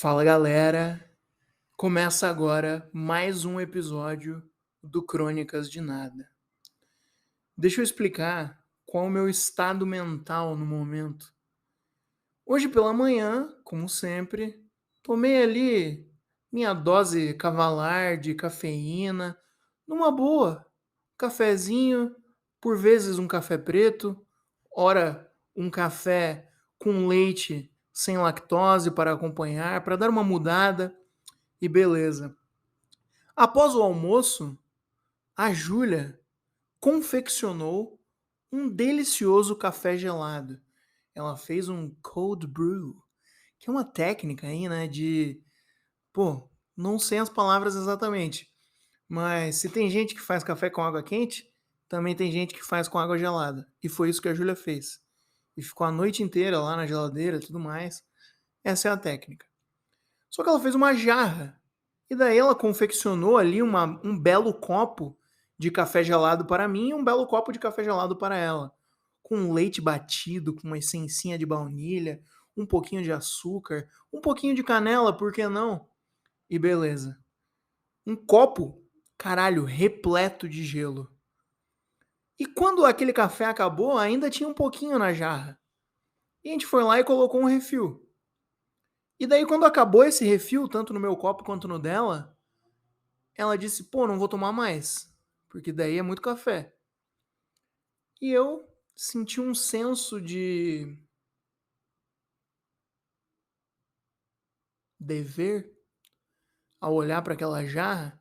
Fala galera, começa agora mais um episódio do Crônicas de Nada. Deixa eu explicar qual é o meu estado mental no momento. Hoje pela manhã, como sempre, tomei ali minha dose cavalar de cafeína, numa boa, cafezinho, por vezes um café preto, ora um café com leite sem lactose para acompanhar, para dar uma mudada. E beleza. Após o almoço, a Júlia confeccionou um delicioso café gelado. Ela fez um cold brew, que é uma técnica aí, né, pô, não sei as palavras exatamente, mas se tem gente que faz café com água quente, também tem gente que faz com água gelada. E foi isso que a Júlia fez. E ficou a noite inteira lá na geladeira e tudo mais. Essa é a técnica. Só que ela fez uma jarra. E daí ela confeccionou ali um belo copo de café gelado para mim e um belo copo de café gelado para ela. Com leite batido, com uma essencinha de baunilha, um pouquinho de açúcar, um pouquinho de canela, por que não? E beleza. Um copo, caralho, repleto de gelo. E quando aquele café acabou, ainda tinha um pouquinho na jarra. E a gente foi lá e colocou um refil. E daí, quando acabou esse refil, tanto no meu copo quanto no dela, ela disse: pô, não vou tomar mais, porque daí é muito café. E eu senti um senso de dever ao olhar para aquela jarra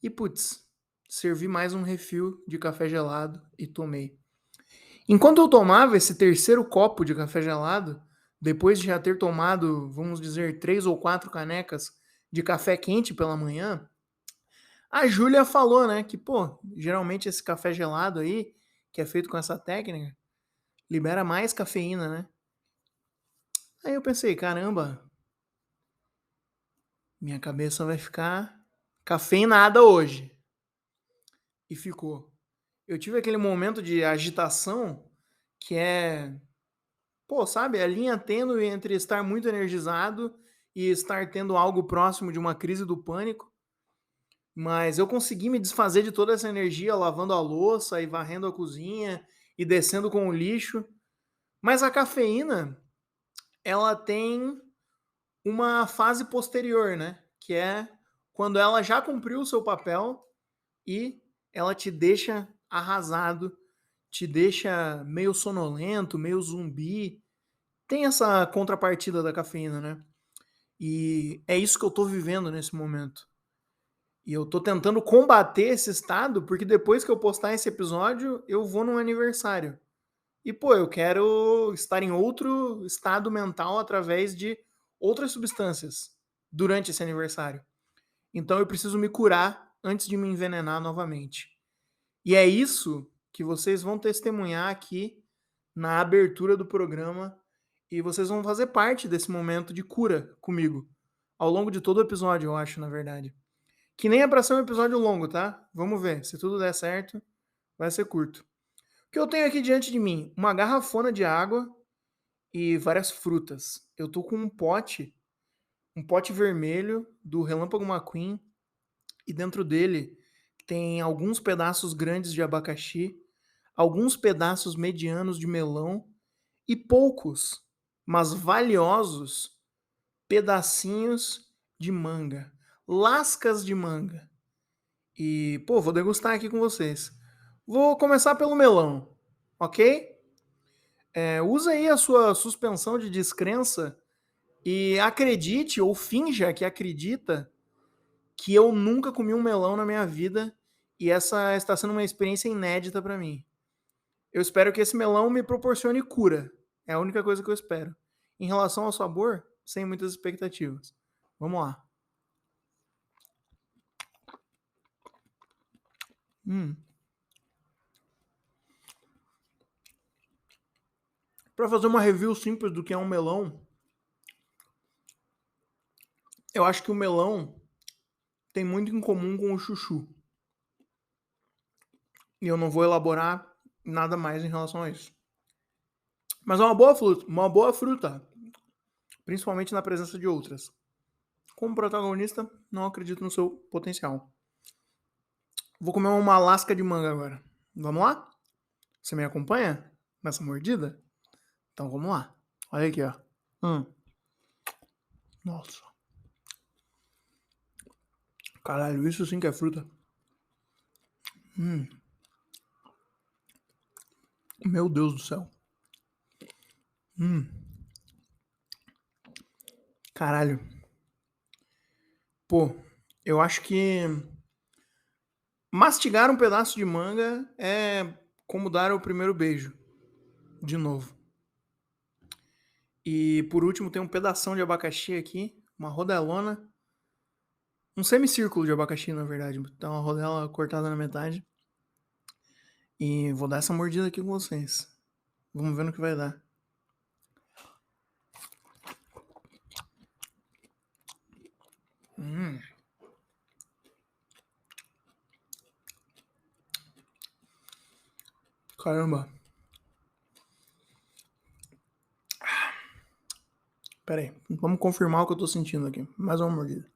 e, putz, servi mais um refil de café gelado e tomei. Enquanto eu tomava esse terceiro copo de café gelado, depois de já ter tomado, vamos dizer, 3 ou 4 canecas de café quente pela manhã, a Júlia falou, né, que, pô, geralmente esse café gelado aí, que é feito com essa técnica, libera mais cafeína, né? Aí eu pensei, caramba, minha cabeça vai ficar cafeinada hoje. E ficou. Eu tive aquele momento de agitação que é, pô, sabe, a linha tênue entre estar muito energizado e estar tendo algo próximo de uma crise do pânico. Mas eu consegui me desfazer de toda essa energia lavando a louça e varrendo a cozinha e descendo com o lixo. Mas a cafeína, ela tem uma fase posterior, né? Que é quando ela já cumpriu o seu papel e ela te deixa arrasado, te deixa meio sonolento, meio zumbi. Tem essa contrapartida da cafeína, né? E é isso que eu tô vivendo nesse momento. E eu tô tentando combater esse estado, porque depois que eu postar esse episódio, eu vou num aniversário. E, pô, eu quero estar em outro estado mental através de outras substâncias durante esse aniversário. Então eu preciso me curar antes de me envenenar novamente. E é isso que vocês vão testemunhar aqui na abertura do programa e vocês vão fazer parte desse momento de cura comigo. Ao longo de todo o episódio, eu acho, na verdade. Que nem é pra ser um episódio longo, tá? Vamos ver. Se tudo der certo, vai ser curto. O que eu tenho aqui diante de mim? Uma garrafona de água e várias frutas. Eu tô com um pote vermelho do Relâmpago McQueen, e dentro dele tem alguns pedaços grandes de abacaxi, alguns pedaços medianos de melão e poucos, mas valiosos, pedacinhos de manga, lascas de manga. E, pô, vou degustar aqui com vocês. Vou começar pelo melão, ok? Usa aí a sua suspensão de descrença e acredite ou finja que acredita que eu nunca comi um melão na minha vida e essa está sendo uma experiência inédita para mim. Eu espero que esse melão me proporcione cura. É a única coisa que eu espero. Em relação ao sabor, sem muitas expectativas. Vamos lá. Para fazer uma review simples do que é um melão, eu acho que o melão tem muito em comum com o chuchu. E eu não vou elaborar nada mais em relação a isso. Mas é uma boa fruta, principalmente na presença de outras. como protagonista, não acredito no seu potencial. Vou comer uma lasca de manga agora. Vamos lá? Você me acompanha nessa mordida? Então vamos lá. Olha aqui, ó. Nossa. Caralho, isso sim que é fruta. Meu Deus do céu. Caralho. Pô, eu acho que mastigar um pedaço de manga é como dar o primeiro beijo. De novo. E por último tem um pedação de abacaxi aqui, uma rodelona. Um semicírculo de abacaxi, na verdade. Então uma rodela cortada na metade. E vou dar essa mordida aqui com vocês. Vamos ver no que vai dar. Caramba. Pera aí. Vamos confirmar o que eu tô sentindo aqui. Mais uma mordida.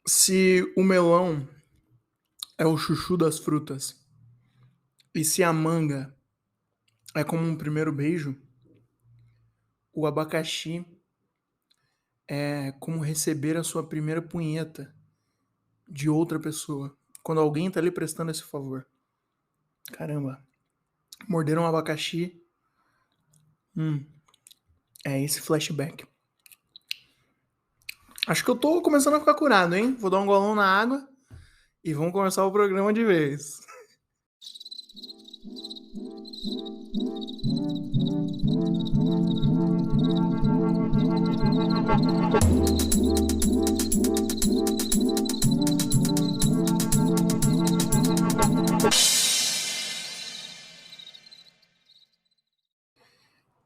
Se o melão é o chuchu das frutas e se a manga é como um primeiro beijo, o abacaxi é como receber a sua primeira punheta de outra pessoa. Quando alguém tá lhe prestando esse favor. Caramba. Morderam um abacaxi. É esse flashback. Acho que eu tô começando a ficar curado, hein? Vou dar um golão na água e vamos começar o programa de vez.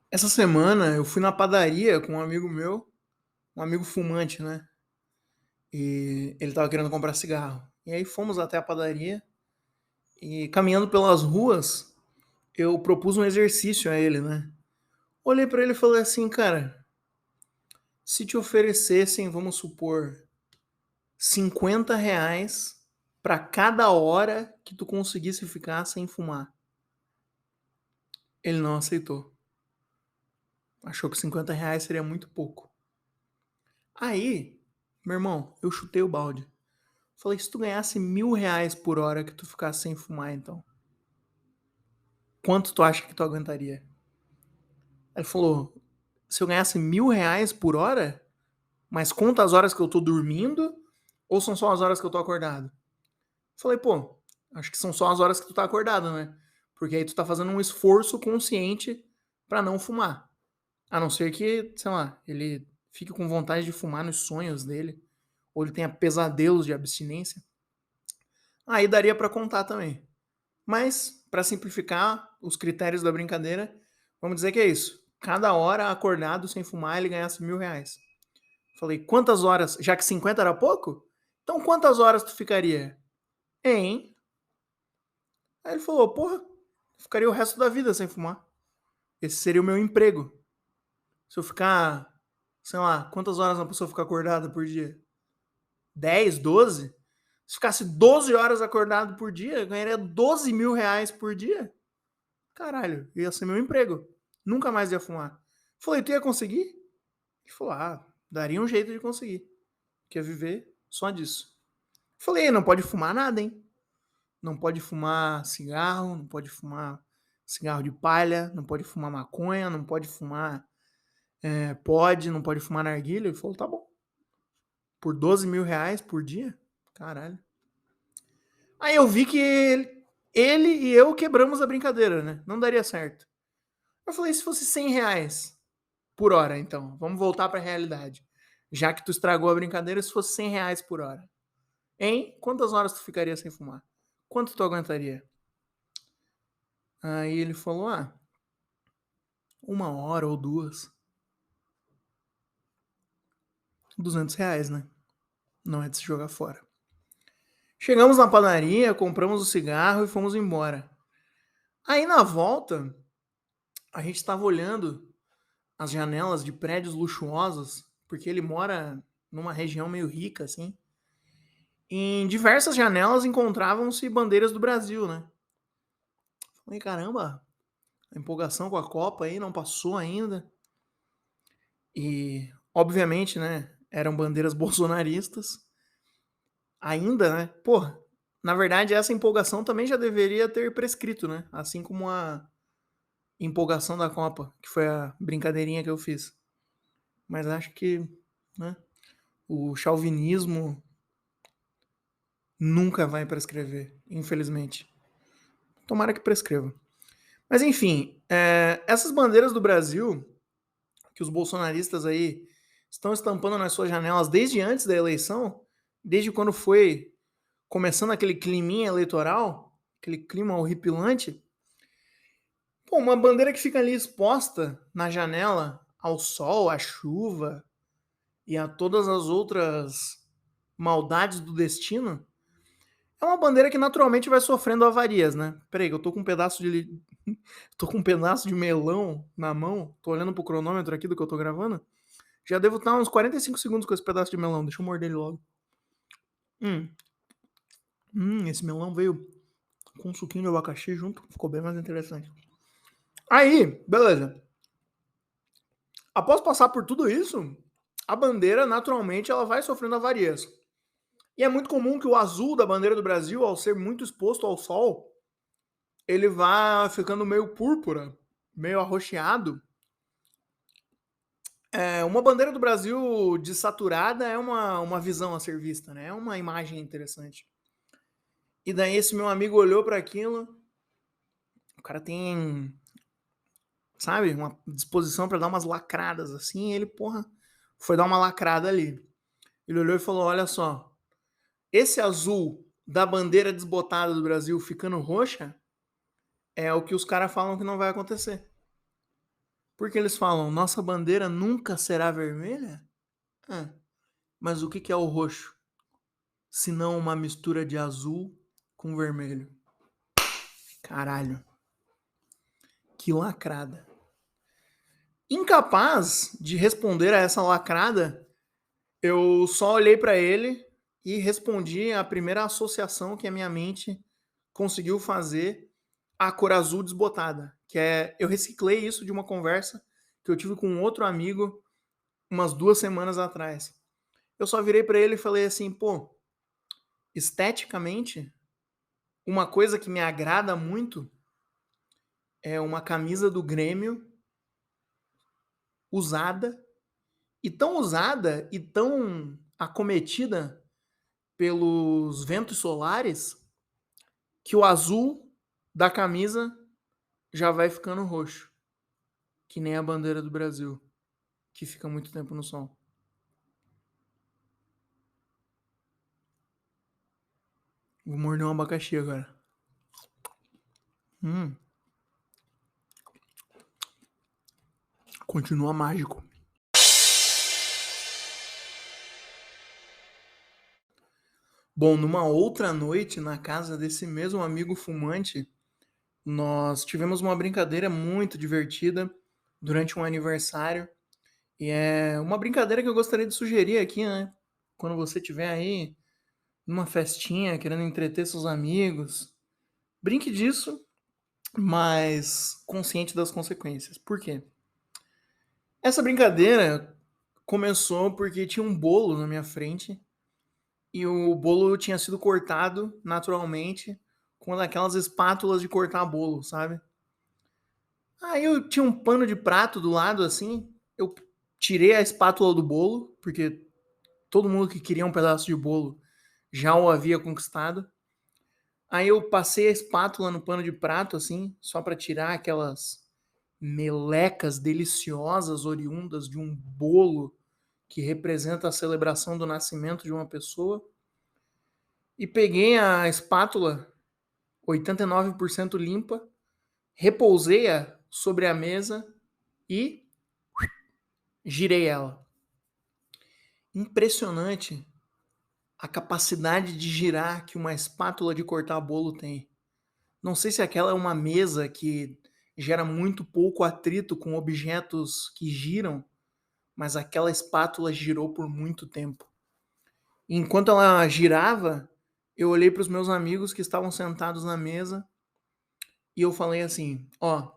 Essa semana eu fui na padaria com um amigo meu, um amigo fumante, né? E ele tava querendo comprar cigarro. E aí fomos até a padaria e caminhando pelas ruas, eu propus um exercício a ele, né? Olhei pra ele e falei assim, cara, se te oferecessem, vamos supor, R$ 50 pra cada hora que tu conseguisse ficar sem fumar. Ele não aceitou. Achou que R$ 50 seria muito pouco. Aí, meu irmão, eu chutei o balde. Falei, se tu ganhasse R$ 1.000 por hora que tu ficasse sem fumar, então, quanto tu acha que tu aguentaria? Ele falou, se eu ganhasse R$ 1.000 por hora, mas conta as horas que eu tô dormindo ou são só as horas que eu tô acordado? Falei, pô, acho que são só as horas que tu tá acordado, né? Porque aí tu tá fazendo um esforço consciente pra não fumar. A não ser que, sei lá, ele fique com vontade de fumar nos sonhos dele, ou ele tenha pesadelos de abstinência. Aí daria pra contar também. Mas, pra simplificar os critérios da brincadeira, vamos dizer que é isso. Cada hora acordado sem fumar, ele ganhasse R$ 1.000. Falei, quantas horas? Já que 50 era pouco? Então quantas horas tu ficaria? Hein? Aí ele falou, porra, ficaria o resto da vida sem fumar. Esse seria o meu emprego. Se eu ficar, sei lá, quantas horas uma pessoa fica acordada por dia? 10, 12? Se ficasse 12 horas acordado por dia, eu ganharia R$ 12.000 por dia. Caralho, ia ser meu emprego. Nunca mais ia fumar. Falei, tu ia conseguir? Ele falou, daria um jeito de conseguir. Quer viver só disso. Falei, não pode fumar nada, hein? Não pode fumar cigarro, não pode fumar cigarro de palha, não pode fumar maconha, não pode fumar não pode fumar narguilha. Ele falou, tá bom. Por R$ 12.000 por dia? Caralho. Aí eu vi que ele e eu quebramos a brincadeira, né? Não daria certo. Eu falei, se fosse R$ 100 por hora, então. Vamos voltar pra realidade. Já que tu estragou a brincadeira, se fosse R$ 100 por hora. Hein? Quantas horas tu ficaria sem fumar? Quanto tu aguentaria? Aí ele falou, 1 hora ou 2. R$ 200, né? não é de se jogar fora. Chegamos na padaria, compramos o cigarro e fomos embora. Aí na volta, a gente estava olhando as janelas de prédios luxuosos, porque ele mora numa região meio rica, assim. Em diversas janelas encontravam-se bandeiras do Brasil, né? Falei, caramba, a empolgação com a Copa aí não passou ainda. E, obviamente, né, eram bandeiras bolsonaristas. Ainda, né? Porra, na verdade, essa empolgação também já deveria ter prescrito, né? Assim como a empolgação da Copa, que foi a brincadeirinha que eu fiz. Mas acho que, né, o chauvinismo nunca vai prescrever, infelizmente. Tomara que prescreva. Mas enfim, essas bandeiras do Brasil, que os bolsonaristas aí estão estampando nas suas janelas desde antes da eleição, desde quando foi começando aquele climinha eleitoral, aquele clima horripilante. Pô, uma bandeira que fica ali exposta na janela ao sol, à chuva e a todas as outras maldades do destino, é uma bandeira que naturalmente vai sofrendo avarias, né? Peraí, eu tô com um pedaço de tô com um pedaço de melão na mão, tô olhando pro cronômetro aqui do que eu tô gravando. Já devo estar uns 45 segundos com esse pedaço de melão. Deixa eu morder ele logo. Esse melão veio com um suquinho de abacaxi junto. Ficou bem mais interessante. Aí, beleza. Após passar por tudo isso, a bandeira, naturalmente, ela vai sofrendo avarias. E é muito comum que o azul da bandeira do Brasil, ao ser muito exposto ao sol, ele vá ficando meio púrpura, meio arroxeado. Uma bandeira do Brasil desaturada é uma visão a ser vista, né? É uma imagem interessante. E daí esse meu amigo olhou para aquilo, o cara tem, sabe, uma disposição para dar umas lacradas assim, e ele, porra, foi dar uma lacrada ali. Ele olhou e falou: olha só, esse azul da bandeira desbotada do Brasil ficando roxa é o que os caras falam que não vai acontecer. Porque eles falam, nossa bandeira nunca será vermelha? Mas o que é o roxo? Se não uma mistura de azul com vermelho. Caralho. Que lacrada. Incapaz de responder a essa lacrada, eu só olhei para ele e respondi a primeira associação que a minha mente conseguiu fazer à cor azul desbotada, que é, eu reciclei isso de uma conversa que eu tive com um outro amigo umas 2 semanas atrás. Eu só virei para ele e falei assim, pô, esteticamente, uma coisa que me agrada muito é uma camisa do Grêmio usada e tão acometida pelos ventos solares que o azul da camisa já vai ficando roxo, que nem a bandeira do Brasil, que fica muito tempo no sol. Vou morder um abacaxi agora. Continua mágico. Bom, numa outra noite, na casa desse mesmo amigo fumante, nós tivemos uma brincadeira muito divertida durante um aniversário. E é uma brincadeira que eu gostaria de sugerir aqui, né? Quando você estiver aí numa festinha, querendo entreter seus amigos, brinque disso, mas consciente das consequências. Por quê? Essa brincadeira começou porque tinha um bolo na minha frente e o bolo tinha sido cortado naturalmente com aquelas espátulas de cortar bolo, sabe? Aí eu tinha um pano de prato do lado assim, eu tirei a espátula do bolo, porque todo mundo que queria um pedaço de bolo já o havia conquistado. Aí eu passei a espátula no pano de prato assim, só para tirar aquelas melecas deliciosas oriundas de um bolo que representa a celebração do nascimento de uma pessoa. E peguei a espátula 89% limpa, repousei-a sobre a mesa e girei ela. Impressionante a capacidade de girar que uma espátula de cortar bolo tem. Não sei se aquela é uma mesa que gera muito pouco atrito com objetos que giram, mas aquela espátula girou por muito tempo. E enquanto ela girava, eu olhei para os meus amigos que estavam sentados na mesa e eu falei assim: ó,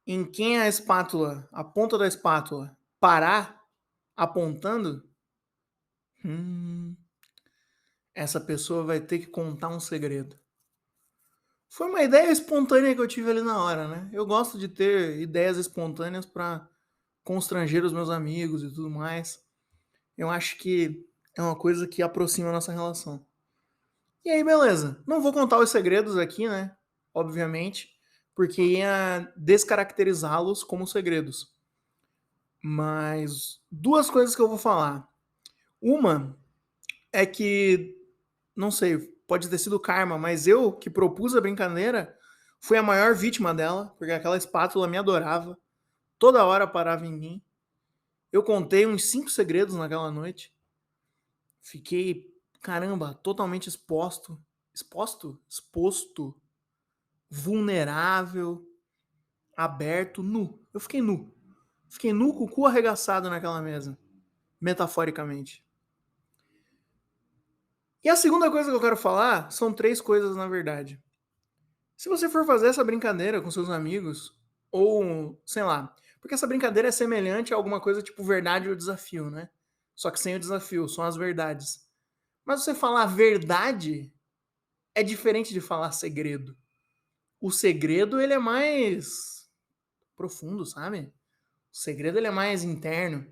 em quem a espátula, a ponta da espátula, parar apontando, hum, essa pessoa vai ter que contar um segredo. Foi uma ideia espontânea que eu tive ali na hora, né? Eu gosto de ter ideias espontâneas para constranger os meus amigos e tudo mais. Eu acho que é uma coisa que aproxima a nossa relação. E aí, beleza. Não vou contar os segredos aqui, né? Obviamente, porque ia descaracterizá-los como segredos. Mas duas coisas que eu vou falar. Uma é que, não sei, pode ter sido karma, mas eu que propus a brincadeira fui a maior vítima dela, porque aquela espátula me adorava, toda hora parava em mim. Eu contei uns 5 segredos naquela noite. Fiquei, caramba, totalmente exposto. Exposto? Exposto. Vulnerável. Aberto, nu. Eu fiquei nu. Fiquei nu com o cu arregaçado naquela mesa. Metaforicamente. E a segunda coisa que eu quero falar são 3 coisas, na verdade. Se você for fazer essa brincadeira com seus amigos, ou sei lá, porque essa brincadeira é semelhante a alguma coisa tipo verdade ou desafio, né? Só que sem o desafio, são as verdades. Mas você falar verdade é diferente de falar segredo. O segredo, ele é mais profundo, sabe? O segredo, ele é mais interno.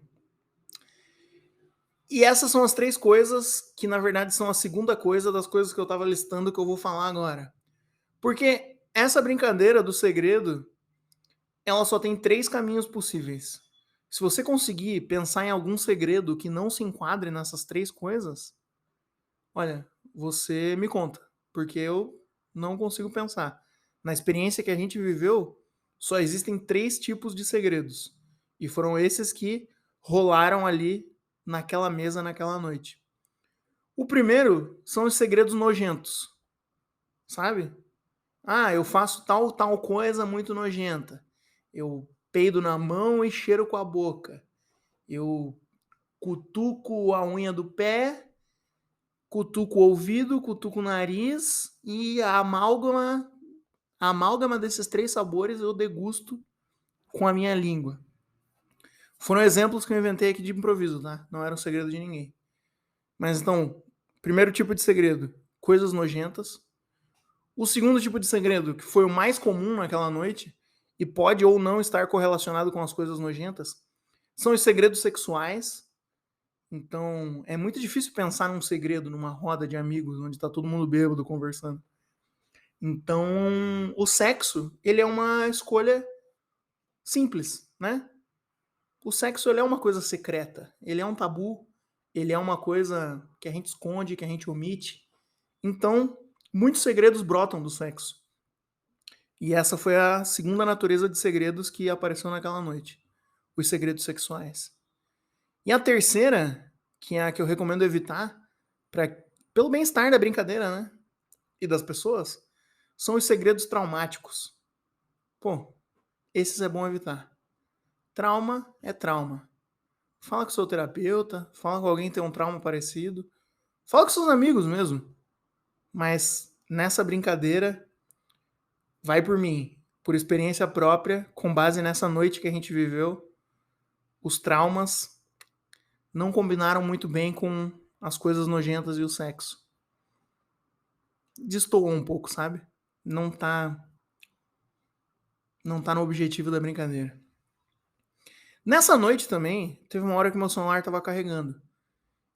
E essas são as 3 coisas que, na verdade, são a segunda coisa das coisas que eu tava listando que eu vou falar agora. Porque essa brincadeira do segredo, ela só tem 3 caminhos possíveis. Se você conseguir pensar em algum segredo que não se enquadre nessas 3 coisas, olha, você me conta, porque eu não consigo pensar. Na experiência que a gente viveu, só existem 3 tipos de segredos. E foram esses que rolaram ali naquela mesa naquela noite. O primeiro são os segredos nojentos, sabe? Ah, eu faço tal coisa muito nojenta. Eu peido na mão e cheiro com a boca. Eu cutuco a unha do pé, cutuco o ouvido, cutuco o nariz e a amálgama desses 3 sabores eu degusto com a minha língua. Foram exemplos que eu inventei aqui de improviso, tá? Não era um segredo de ninguém. Mas então, primeiro tipo de segredo, coisas nojentas. O segundo tipo de segredo, que foi o mais comum naquela noite, e pode ou não estar correlacionado com as coisas nojentas, são os segredos sexuais. Então, é muito difícil pensar num segredo numa roda de amigos, onde está todo mundo bêbado conversando. Então, o sexo, ele é uma escolha simples, né? O sexo, ele é uma coisa secreta, ele é um tabu, ele é uma coisa que a gente esconde, que a gente omite. Então, muitos segredos brotam do sexo. E essa foi a segunda natureza de segredos que apareceu naquela noite. Os segredos sexuais. E a terceira, que é a que eu recomendo evitar, pelo bem-estar da brincadeira, né? E das pessoas, são os segredos traumáticos. Pô, esses é bom evitar. Trauma é trauma. Fala com seu terapeuta, fala com alguém que tem um trauma parecido. Fala com seus amigos mesmo. Mas nessa brincadeira, vai por mim. Por experiência própria, com base nessa noite que a gente viveu, os traumas não combinaram muito bem com as coisas nojentas e o sexo. Destoou um pouco, sabe? Não tá no objetivo da brincadeira. Nessa noite também, teve uma hora que meu celular estava carregando.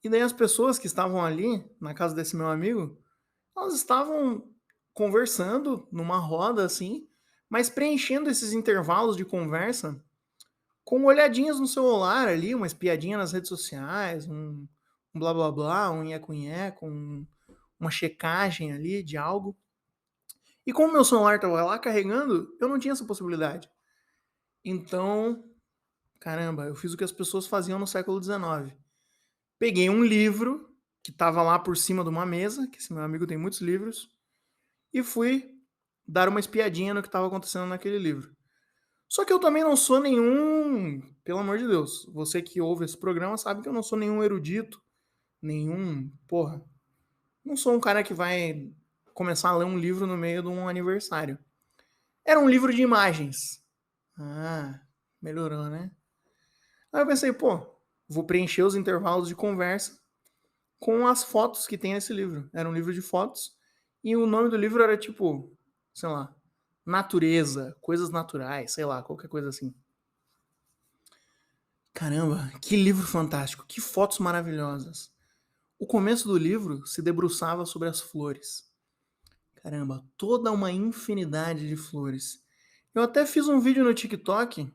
E daí as pessoas que estavam ali, na casa desse meu amigo, elas estavam conversando numa roda assim, mas preenchendo esses intervalos de conversa com olhadinhas no celular ali, uma espiadinha nas redes sociais, um blá blá blá, um nheco-nheco, uma checagem ali de algo. E como meu celular estava lá carregando, eu não tinha essa possibilidade. Então, caramba, eu fiz o que as pessoas faziam no século XIX. Peguei um livro que estava lá por cima de uma mesa, que esse meu amigo tem muitos livros, e fui dar uma espiadinha no que estava acontecendo naquele livro. Só que eu também não sou nenhum, pelo amor de Deus, você que ouve esse programa sabe que eu não sou nenhum erudito, não sou um cara que vai começar a ler um livro no meio de um aniversário. Era um livro de imagens. Ah, melhorou, né? Aí eu pensei, vou preencher os intervalos de conversa com as fotos que tem nesse livro. Era um livro de fotos e o nome do livro era tipo, sei lá, natureza, coisas naturais, sei lá, qualquer coisa assim. Caramba, que livro fantástico, que fotos maravilhosas. O começo do livro se debruçava sobre as flores. Caramba, toda uma infinidade de flores. Eu até fiz um vídeo no TikTok,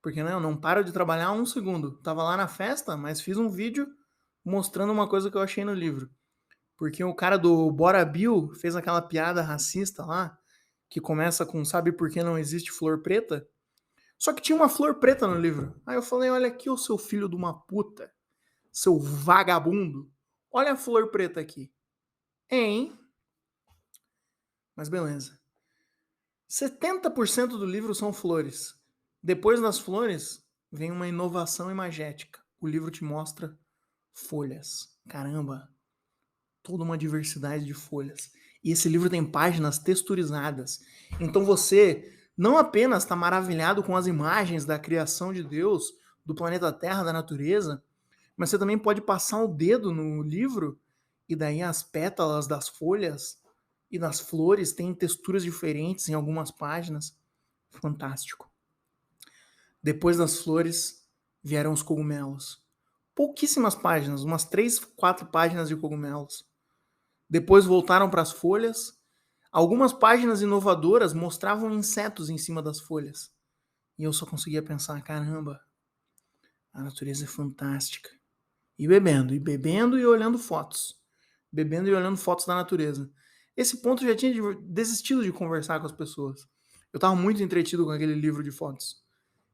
porque né, eu não paro de trabalhar um segundo. Tava lá na festa, mas fiz um vídeo mostrando uma coisa que eu achei no livro. Porque o cara do Bora Bill fez aquela piada racista lá, que começa com sabe por que não existe flor preta? Só que tinha uma flor preta no livro. Aí eu falei, olha aqui o seu filho de uma puta, seu vagabundo. Olha a flor preta aqui. Hein? Mas beleza. 70% do livro são flores. Depois das flores, vem uma inovação imagética. O livro te mostra folhas. Caramba, toda uma diversidade de folhas. E esse livro tem páginas texturizadas. Então você não apenas está maravilhado com as imagens da criação de Deus, do planeta Terra, da natureza, mas você também pode passar o dedo no livro e daí as pétalas das folhas e das flores têm texturas diferentes em algumas páginas. Fantástico. Depois das flores vieram os cogumelos. Pouquíssimas páginas, umas 3, 4 páginas de cogumelos. Depois voltaram para as folhas. Algumas páginas inovadoras mostravam insetos em cima das folhas. E eu só conseguia pensar, caramba, a natureza é fantástica. E bebendo e olhando fotos. Bebendo e olhando fotos da natureza. Esse ponto eu já tinha desistido de conversar com as pessoas. Eu estava muito entretido com aquele livro de fotos.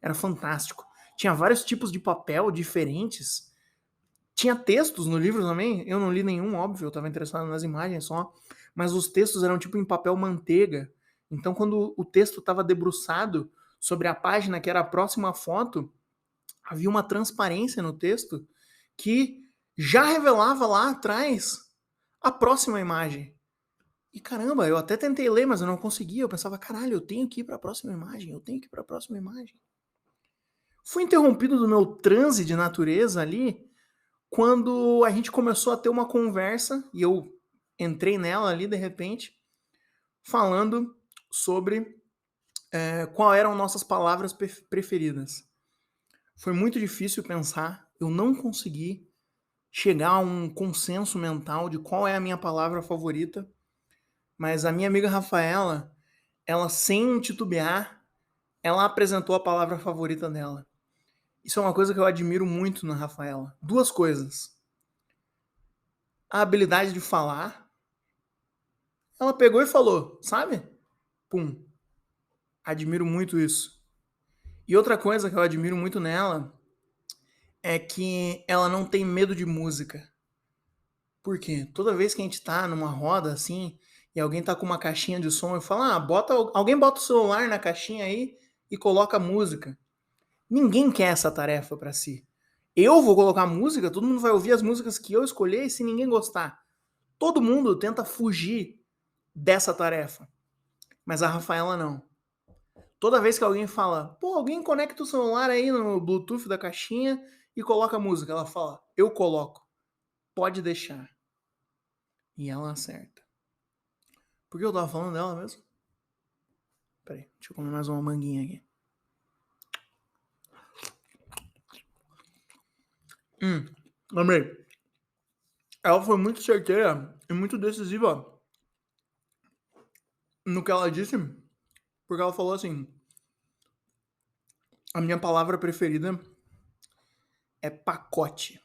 Era fantástico. Tinha vários tipos de papel diferentes. Tinha textos no livro também. Eu não li nenhum, óbvio. Eu estava interessado nas imagens só. Mas os textos eram tipo em papel manteiga. Então, quando o texto estava debruçado sobre a página que era a próxima foto, havia uma transparência no texto que já revelava lá atrás a próxima imagem. E caramba, eu até tentei ler, mas eu não conseguia. Eu pensava, caralho, eu tenho que ir para a próxima imagem, eu tenho que ir para a próxima imagem. Fui interrompido do meu transe de natureza ali quando a gente começou a ter uma conversa e eu entrei nela ali de repente, falando sobre qual eram nossas palavras preferidas. Foi muito difícil pensar, eu não consegui chegar a um consenso mental de qual é a minha palavra favorita, mas a minha amiga Rafaela, ela sem titubear, ela apresentou a palavra favorita dela. Isso é uma coisa que eu admiro muito na Rafaela. Duas coisas. A habilidade de falar. Ela pegou e falou, sabe? Pum. Admiro muito isso. E outra coisa que eu admiro muito nela é que ela não tem medo de música. Por quê? Toda vez que a gente tá numa roda assim, e alguém tá com uma caixinha de som e fala, alguém bota o celular na caixinha aí e coloca música. Ninguém quer essa tarefa pra si. Eu vou colocar música, todo mundo vai ouvir as músicas que eu escolher e se ninguém gostar. Todo mundo tenta fugir dessa tarefa. Mas a Rafaela não. Toda vez que alguém fala, alguém conecta o celular aí no Bluetooth da caixinha e coloca música, ela fala, eu coloco. Pode deixar. E ela acerta. Por que eu tava falando dela mesmo? Peraí, deixa eu comer mais uma manguinha aqui. Lembrei. Ela foi muito certeira e muito decisiva no que ela disse, porque ela falou assim, a minha palavra preferida é pacote.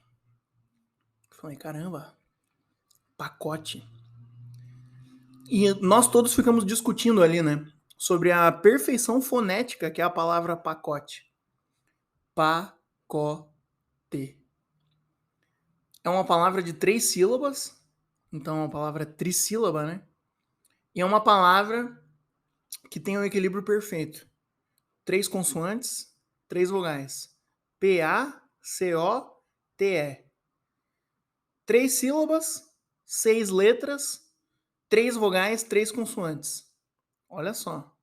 Eu falei, caramba, pacote. E nós todos ficamos discutindo ali, né? Sobre a perfeição fonética que é a palavra pacote. Pacote. É uma palavra de 3 sílabas, então é uma palavra trissílaba, né? E é uma palavra que tem um equilíbrio perfeito. 3 consoantes, 3 vogais. P-A-C-O-T-E. 3 sílabas, 6 letras, 3 vogais, 3 consoantes. Olha só.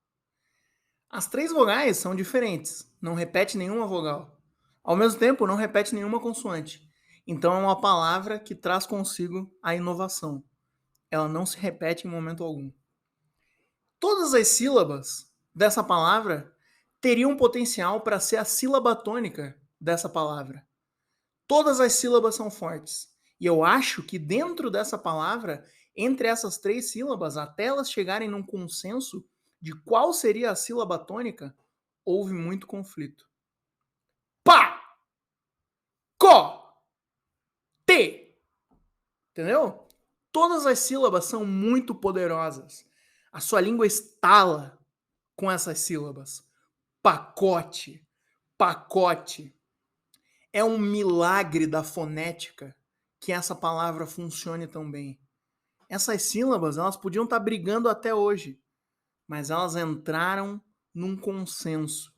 As 3 vogais são diferentes, não repete nenhuma vogal. Ao mesmo tempo, não repete nenhuma consoante. Então é uma palavra que traz consigo a inovação. Ela não se repete em momento algum. Todas as sílabas dessa palavra teriam potencial para ser a sílaba tônica dessa palavra. Todas as sílabas são fortes. E eu acho que dentro dessa palavra, entre essas 3 sílabas, até elas chegarem num consenso de qual seria a sílaba tônica, houve muito conflito. Pá! Có! Te! Entendeu? Todas as sílabas são muito poderosas. A sua língua estala com essas sílabas. Pacote, pacote. É um milagre da fonética que essa palavra funcione tão bem. Essas sílabas, elas podiam estar brigando até hoje, mas elas entraram num consenso.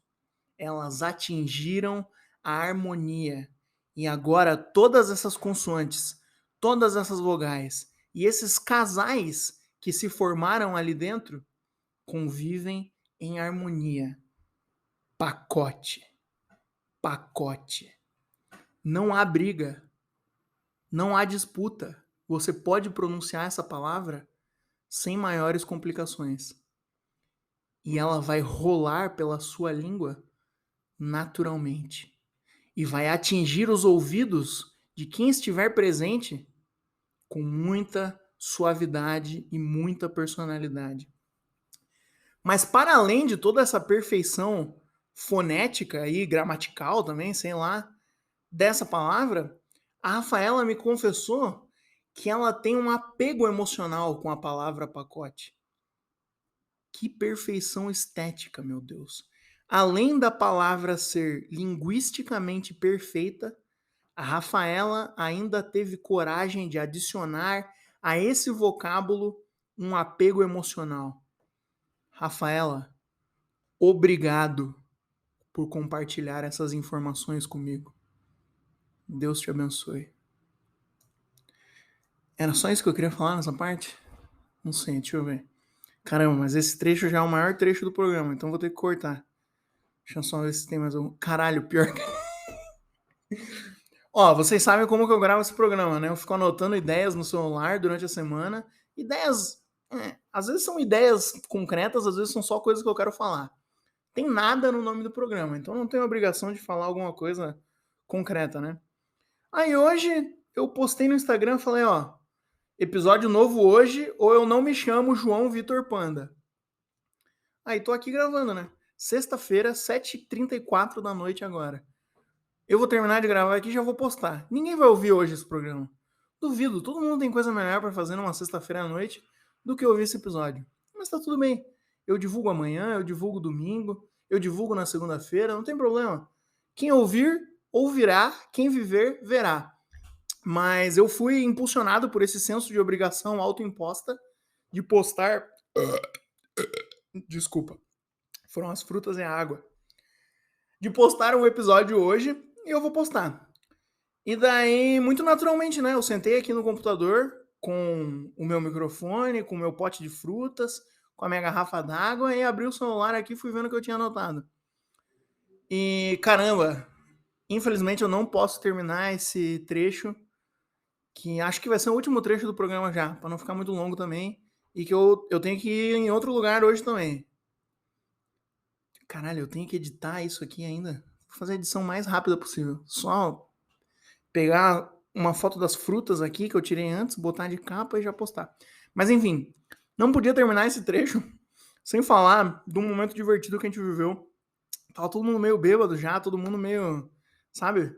Elas atingiram a harmonia. E agora todas essas consoantes, todas essas vogais e esses casais que se formaram ali dentro convivem em harmonia. Pacote. Pacote. Não há briga. Não há disputa. Você pode pronunciar essa palavra sem maiores complicações. E ela vai rolar pela sua língua naturalmente. E vai atingir os ouvidos de quem estiver presente com muita suavidade e muita personalidade. Mas para além de toda essa perfeição fonética e gramatical também, sei lá, dessa palavra, a Rafaela me confessou que ela tem um apego emocional com a palavra pacote. Que perfeição estética, meu Deus. Além da palavra ser linguisticamente perfeita, a Rafaela ainda teve coragem de adicionar a esse vocábulo um apego emocional. Rafaela, obrigado por compartilhar essas informações comigo. Deus te abençoe. Era só isso que eu queria falar nessa parte? Não sei, deixa eu ver. Caramba, mas esse trecho já é o maior trecho do programa, então vou ter que cortar. Deixa eu só ver se tem mais um. Caralho, pior que. Ó, vocês sabem como que eu gravo esse programa, né? Eu fico anotando ideias no celular durante a semana. Ideias. Às vezes são ideias concretas, às vezes são só coisas que eu quero falar. Tem nada no nome do programa, então não tenho obrigação de falar alguma coisa concreta, né? Aí hoje eu postei no Instagram e falei, ó, episódio novo hoje, ou eu não me chamo João Vitor Panda. Aí tô aqui gravando, né? Sexta-feira, 7h34 da noite agora. Eu vou terminar de gravar aqui e já vou postar. Ninguém vai ouvir hoje esse programa. Duvido, todo mundo tem coisa melhor pra fazer numa sexta-feira à noite do que ouvir esse episódio. Mas tá tudo bem. Eu divulgo amanhã, eu divulgo domingo, eu divulgo na segunda-feira, não tem problema. Quem ouvir, ouvirá, quem viver, verá. Mas eu fui impulsionado por esse senso de obrigação autoimposta de postar. Desculpa. Foram as frutas e a água. De postar um episódio hoje e eu vou postar. E daí, muito naturalmente, né? Eu sentei aqui no computador com o meu microfone, com o meu pote de frutas, com a minha garrafa d'água e abri o celular aqui e fui vendo o que eu tinha anotado. E caramba, infelizmente eu não posso terminar esse trecho, que acho que vai ser o último trecho do programa já, para não ficar muito longo também, e que eu tenho que ir em outro lugar hoje também. Caralho, eu tenho que editar isso aqui ainda. Vou fazer a edição mais rápida possível. Só pegar uma foto das frutas aqui que eu tirei antes, botar de capa e já postar. Mas enfim, não podia terminar esse trecho sem falar de um momento divertido que a gente viveu. Tava todo mundo meio bêbado já, todo mundo meio, sabe,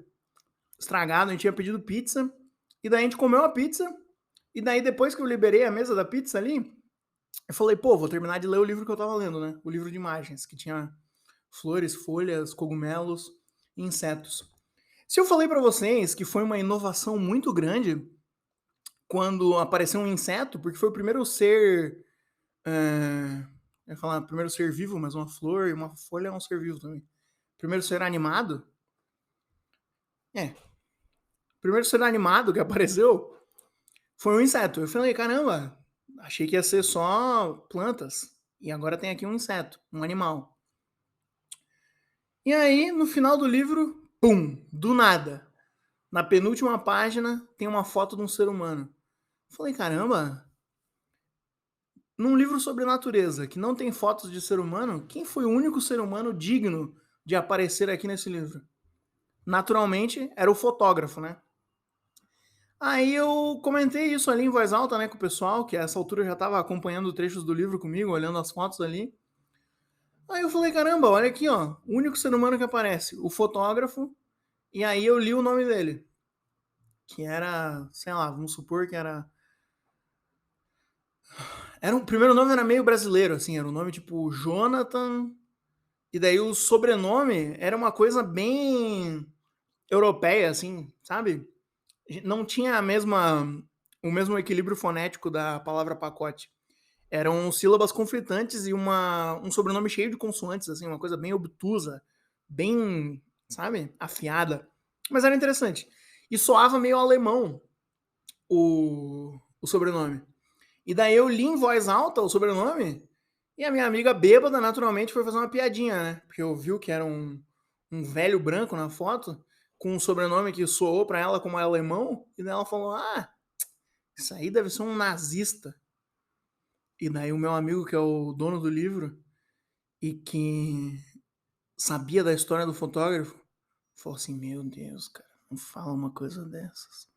estragado. A gente tinha pedido pizza, e daí a gente comeu a pizza, e daí depois que eu liberei a mesa da pizza ali, eu falei, pô, vou terminar de ler o livro que eu tava lendo, né? O livro de imagens, que tinha flores, folhas, cogumelos e insetos. Se eu falei para vocês que foi uma inovação muito grande quando apareceu um inseto, porque foi o primeiro ser, eu ia falar primeiro ser vivo, mas uma flor e uma folha é um ser vivo também. Primeiro ser animado? É, primeiro ser animado que apareceu foi um inseto. Eu falei: "Caramba, achei que ia ser só plantas, e agora tem aqui um inseto, um animal". E aí, no final do livro, pum, do nada, na penúltima página, tem uma foto de um ser humano. Falei: "Caramba, num livro sobre natureza que não tem fotos de ser humano, quem foi o único ser humano digno de aparecer aqui nesse livro?". Naturalmente, era o fotógrafo, né. Aí eu comentei isso ali em voz alta, né, com o pessoal, que a essa altura já estava acompanhando trechos do livro comigo, olhando as fotos ali. Aí eu falei: "Caramba, olha aqui, ó, o único ser humano que aparece, o fotógrafo", e aí eu li o nome dele, que era, sei lá, vamos supor que era o primeiro nome era meio brasileiro, assim, era um nome tipo Jonathan, e daí o sobrenome era uma coisa bem europeia, assim, sabe? Não tinha a mesma o mesmo equilíbrio fonético da palavra pacote. Eram sílabas conflitantes e um sobrenome cheio de consoantes, assim, uma coisa bem obtusa, bem, sabe, afiada. Mas era interessante. E soava meio alemão o sobrenome. E daí eu li em voz alta o sobrenome e a minha amiga bêbada, naturalmente, foi fazer uma piadinha, né? Porque ouviu que era um velho branco na foto, com um sobrenome que soou pra ela como alemão, e daí ela falou: "Ah, isso aí deve ser um nazista". E daí o meu amigo, que é o dono do livro e que sabia da história do fotógrafo, falou assim: "Meu Deus, cara, não fala uma coisa dessas".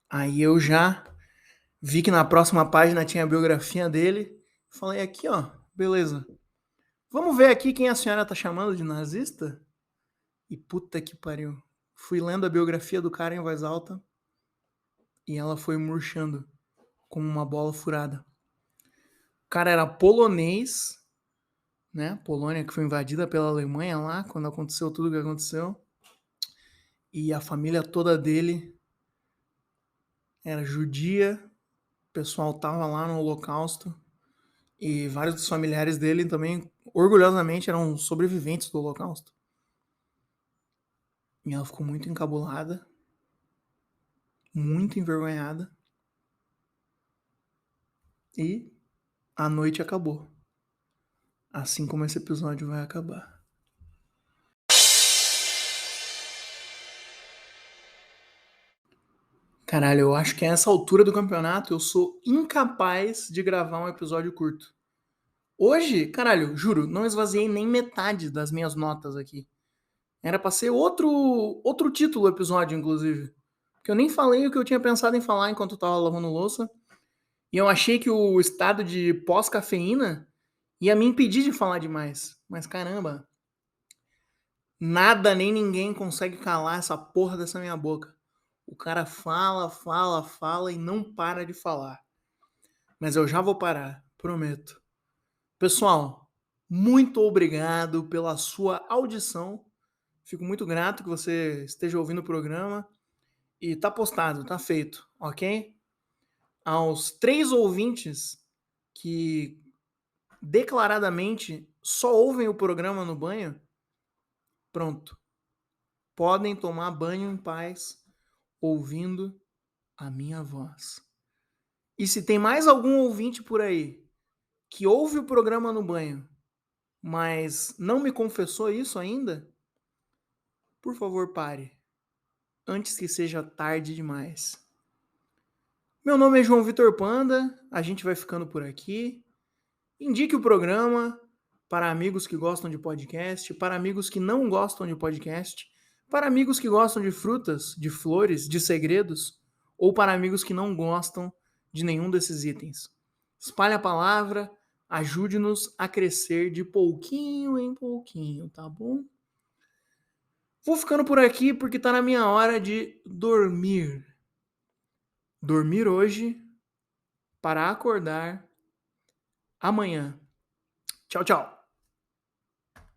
Aí eu já vi que na próxima página tinha a biografia dele, falei: "Aqui, ó, beleza. Vamos ver aqui quem a senhora tá chamando de nazista?". E puta que pariu. Fui lendo a biografia do cara em voz alta e ela foi murchando como uma bola furada. O cara era polonês, né? Polônia que foi invadida pela Alemanha lá quando aconteceu tudo o que aconteceu. E a família toda dele era judia, o pessoal tava lá no Holocausto e vários dos familiares dele também, orgulhosamente, eram sobreviventes do Holocausto. E ela ficou muito encabulada, muito envergonhada. E a noite acabou. Assim como esse episódio vai acabar. Caralho, eu acho que a essa altura do campeonato eu sou incapaz de gravar um episódio curto. Hoje, caralho, juro, não esvaziei nem metade das minhas notas aqui. Era pra ser outro título do episódio, inclusive. Porque eu nem falei o que eu tinha pensado em falar enquanto eu tava lavando louça. E eu achei que o estado de pós-cafeína ia me impedir de falar demais. Mas caramba, nada nem ninguém consegue calar essa porra dessa minha boca. O cara fala, fala, fala e não para de falar. Mas eu já vou parar, prometo. Pessoal, muito obrigado pela sua audição. Fico muito grato que você esteja ouvindo o programa. E tá postado, tá feito, ok? Aos 3 ouvintes que declaradamente só ouvem o programa no banho, pronto. Podem tomar banho em paz, ouvindo a minha voz. E se tem mais algum ouvinte por aí que ouve o programa no banho, mas não me confessou isso ainda, por favor, pare, antes que seja tarde demais. Meu nome é João Vitor Panda, a gente vai ficando por aqui. Indique o programa para amigos que gostam de podcast, para amigos que não gostam de podcast, para amigos que gostam de frutas, de flores, de segredos, ou para amigos que não gostam de nenhum desses itens. Espalhe a palavra, ajude-nos a crescer de pouquinho em pouquinho, tá bom? Vou ficando por aqui porque tá na minha hora de dormir. Dormir hoje para acordar amanhã. Tchau, tchau.